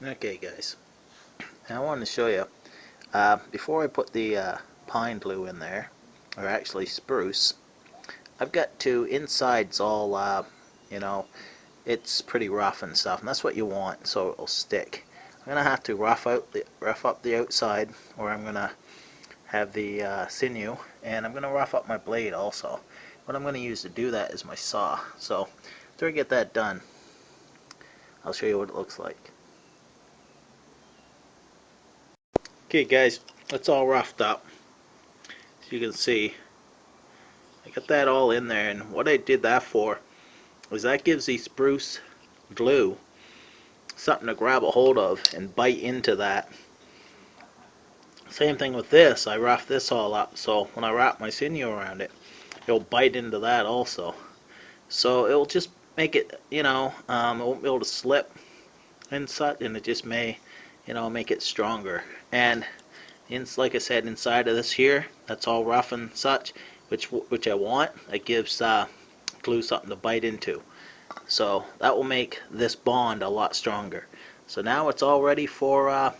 Okay guys, I wanted to show you, before I put the pine glue in there, or actually spruce, I've got two insides all, you know, it's pretty rough and stuff, and that's what you want so it'll stick. I'm going to have to rough up the outside, or I'm going to have the sinew, and I'm going to rough up my blade also. What I'm going to use to do that is my saw. So after I get that done, I'll show you what it looks like. Okay guys, it's all roughed up. As you can see, I got that all in there, and what I did that for is that gives the spruce glue something to grab a hold of and bite into that. Same thing with this, I roughed this all up, so when I wrap my sinew around it, it'll bite into that also. So it'll just make it, it won't be able to slip and such, and it just may, make it stronger. And like I said, inside of this here, that's all rough and such, which I want. It gives glue something to bite into. So that will make this bond a lot stronger. So now it's all ready for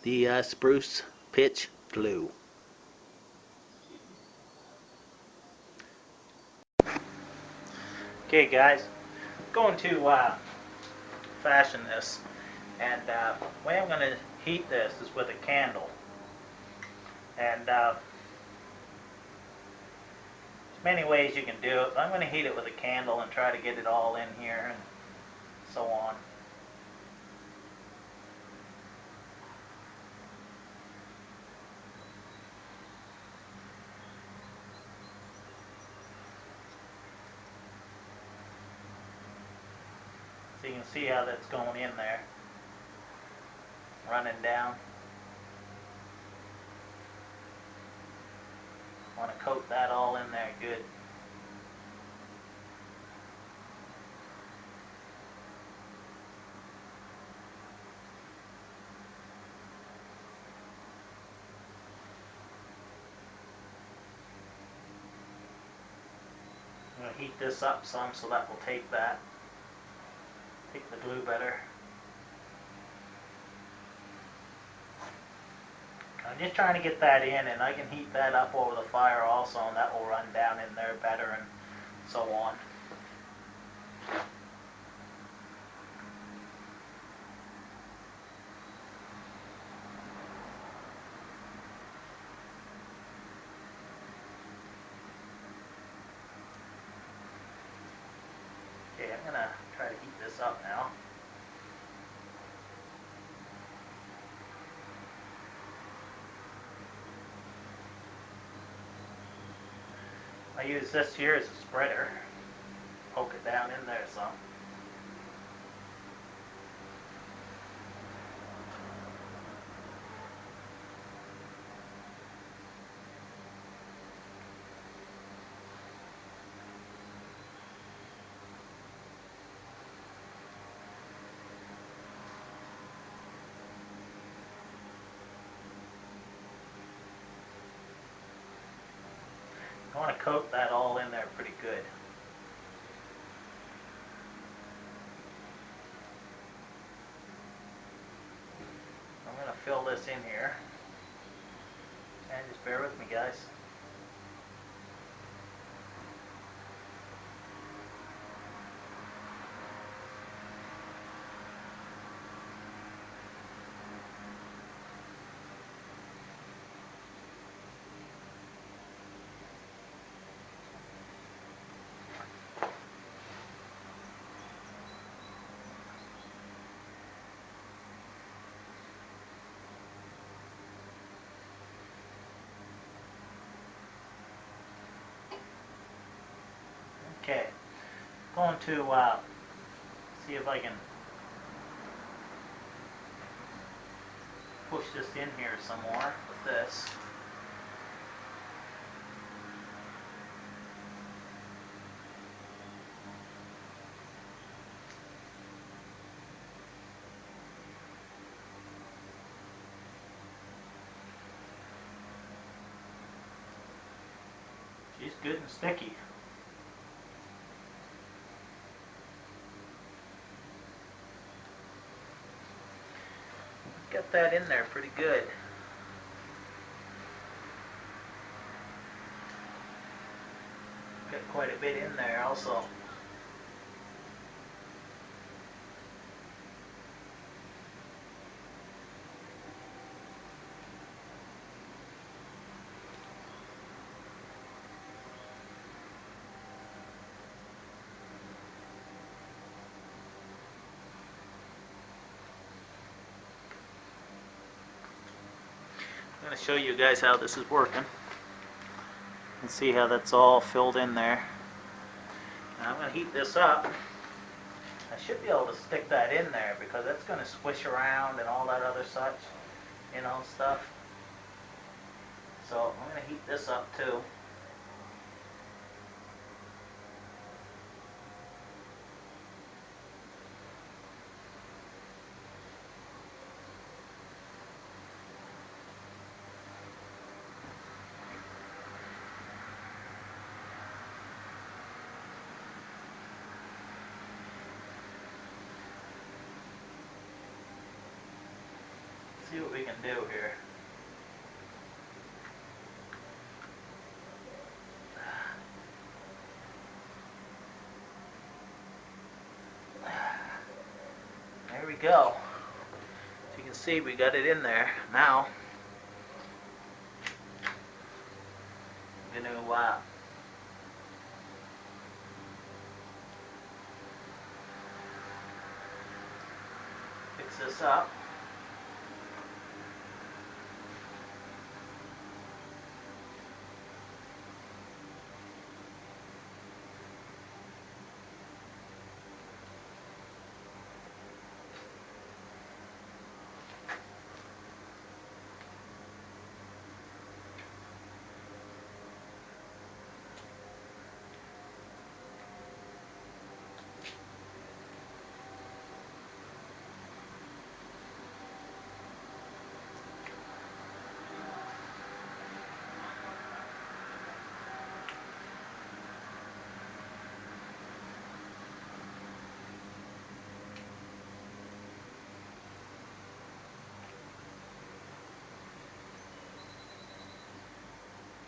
the spruce pitch glue. Okay guys, I'm going to fashion this, and the way I'm going to heat this is with a candle. And there's many ways you can do it, but I'm going to heat it with a candle and try to get it all in here and so on. So you can see how that's going in there, running down. I want to coat that all in there good. I'm going to heat this up some so that will take the glue better. I'm just trying to get that in, and I can heat that up over the fire also, and that will run down in there better and so on. Okay, I'm going to try to heat this up now. I use this here as a spreader. Poke it down in there some. I want to coat that all in there pretty good. I'm going to fill this in here. And just bear with me, guys. Okay, going to see if I can push this in here some more with this. She's good and sticky. Get that in there pretty good. Get quite a bit in there also. I'm going to show you guys how this is working. You can see how that's all filled in there. Now I'm going to heat this up. I should be able to stick that in there because that's going to squish around and all that other such, stuff. So I'm going to heat this up too. See what we can do here. There we go. As you can see, we got it in there. Now, I'm going to fix this up.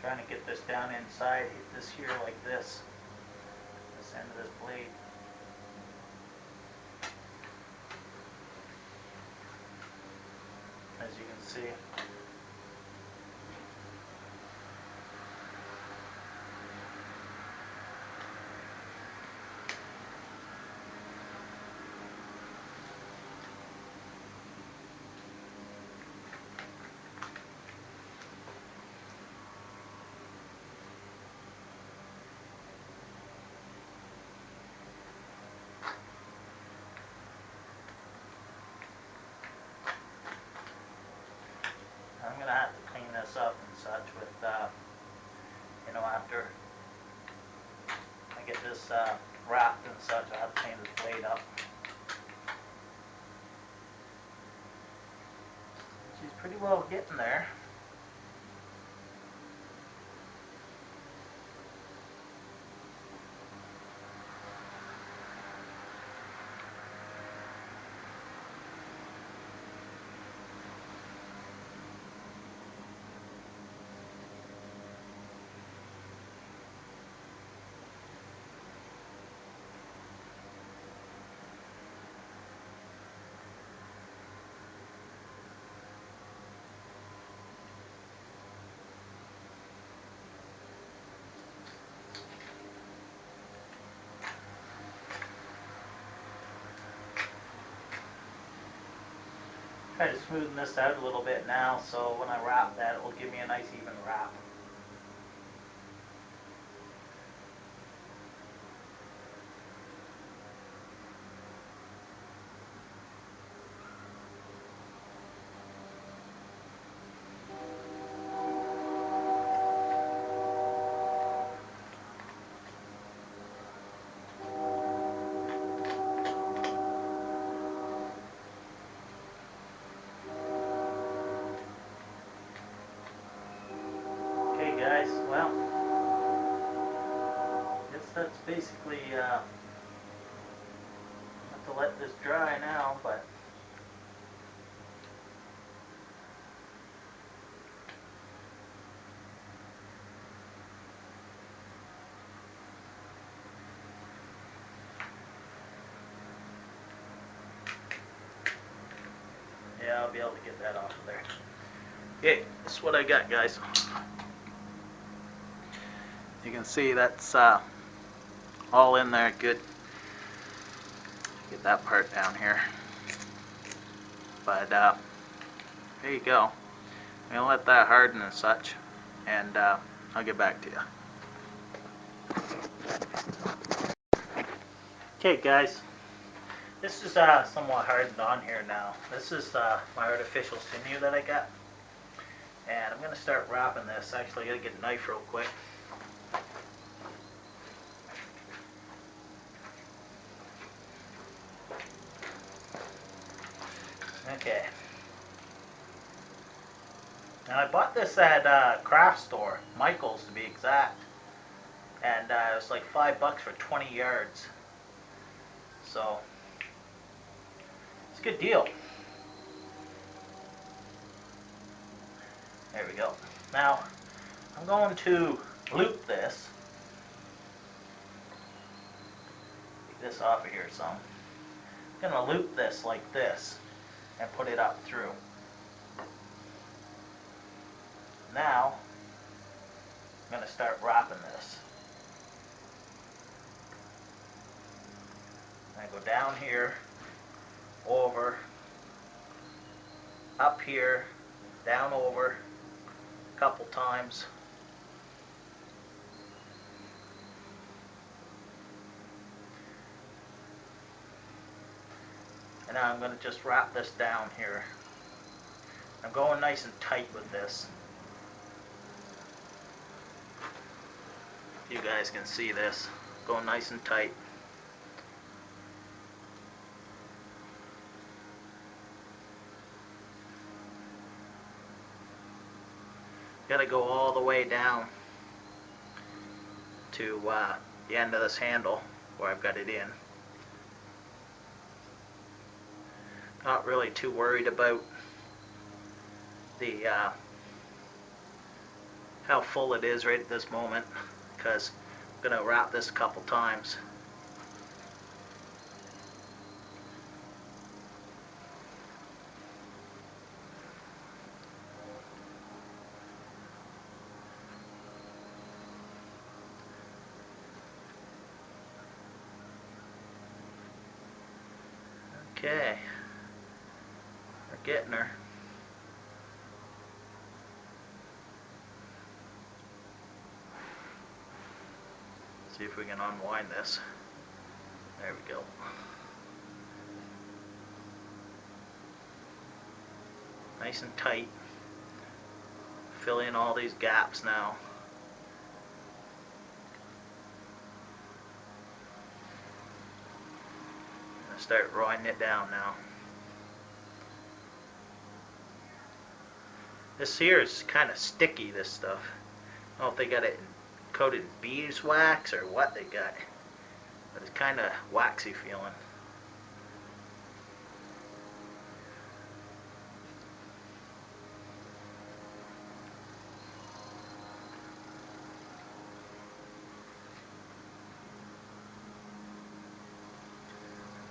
Trying to get this down inside, hit this here like this end of this blade. As you can see. I'm going to have to clean this up and such with, after I get this wrapped and such, I'll have to clean this blade up. She's pretty well getting there. Try to smoothen this out a little bit now, so when I wrap that, it will give me a nice even wrap. Guys, well, I guess that's basically, have to let this dry now, but I'll be able to get that off of there. Okay, that's what I got, guys. You can see that's all in there good. Get that part down here. But there you go. I'm going to let that harden and such, and I'll get back to you. Okay guys, this is somewhat hardened on here now. This is my artificial sinew that I got. And I'm going to start wrapping this. Actually, I got to get a knife real quick. Okay. Now I bought this at craft store, Michael's to be exact, and it was like $5 for 20 yards. So it's a good deal. There we go. Now I'm going to loop this. Take this off of here some. I'm going to loop this like this and put it up through. Now, I'm going to start wrapping this. I go down here, over, up here, down over, a couple times. And now I'm going to just wrap this down here. I'm going nice and tight with this. You guys can see this. Going nice and tight. Got to go all the way down to the end of this handle where I've got it in. Not really too worried about the how full it is right at this moment, because I'm going to wrap this a couple times. Okay, we're getting her. See if we can unwind this. There we go. Nice and tight. Fill in all these gaps now. I'm gonna start rolling it down now. This here is kind of sticky, this stuff. I don't know if they got it coated in beeswax or what they got, but it's kind of waxy feeling.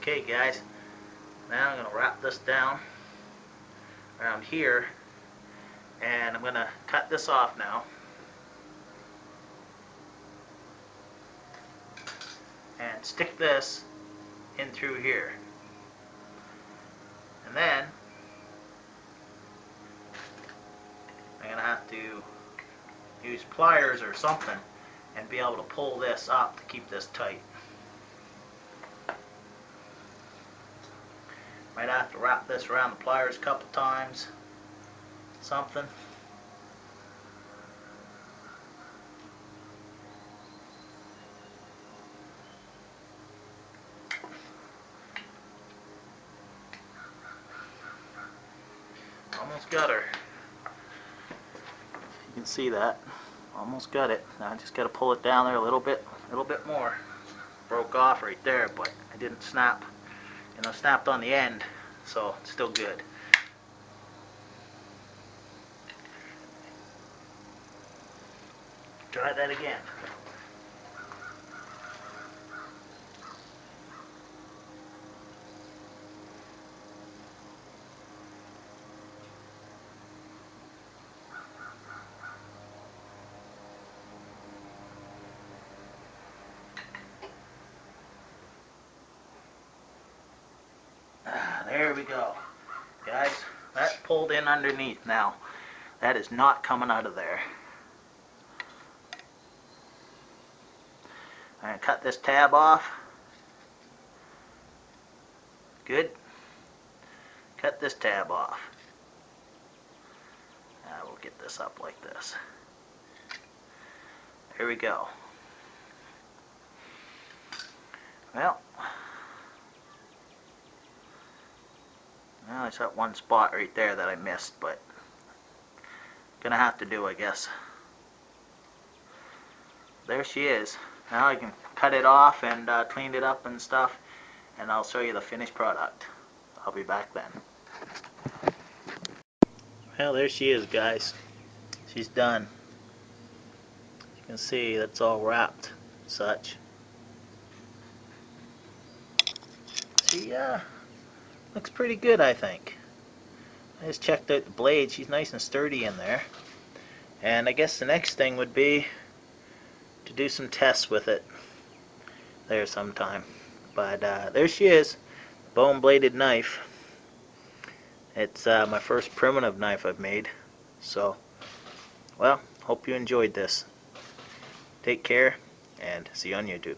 Okay guys, now I'm going to wrap this down around here, and I'm going to cut this off now. And stick this in through here. And then I'm going to have to use pliers or something and be able to pull this up to keep this tight. Might have to wrap this around the pliers a couple times. Something. Almost got her. You can see that. Almost got it. Now I just got to pull it down there a little bit more. Broke off right there, but I didn't snap. You know, snapped on the end, so it's still good. Try that again. we go. Guys, that's pulled in underneath now. That is not coming out of there. I'm going to cut this tab off. Good. Cut this tab off. I will get this up like this. There we go. Well, there's that one spot right there that I missed, but gonna have to do, I guess. There she is. Now I can cut it off and clean it up and stuff, and I'll show you the finished product. I'll be back then. Well, there she is, guys. She's done. You can see that's all wrapped and such. She looks pretty good, I think. I just checked out the blade. She's nice and sturdy in there. And I guess the next thing would be to do some tests with it there sometime. But there she is, bone bladed knife. It's my first primitive knife I've made. So, well, hope you enjoyed this. Take care and see you on YouTube.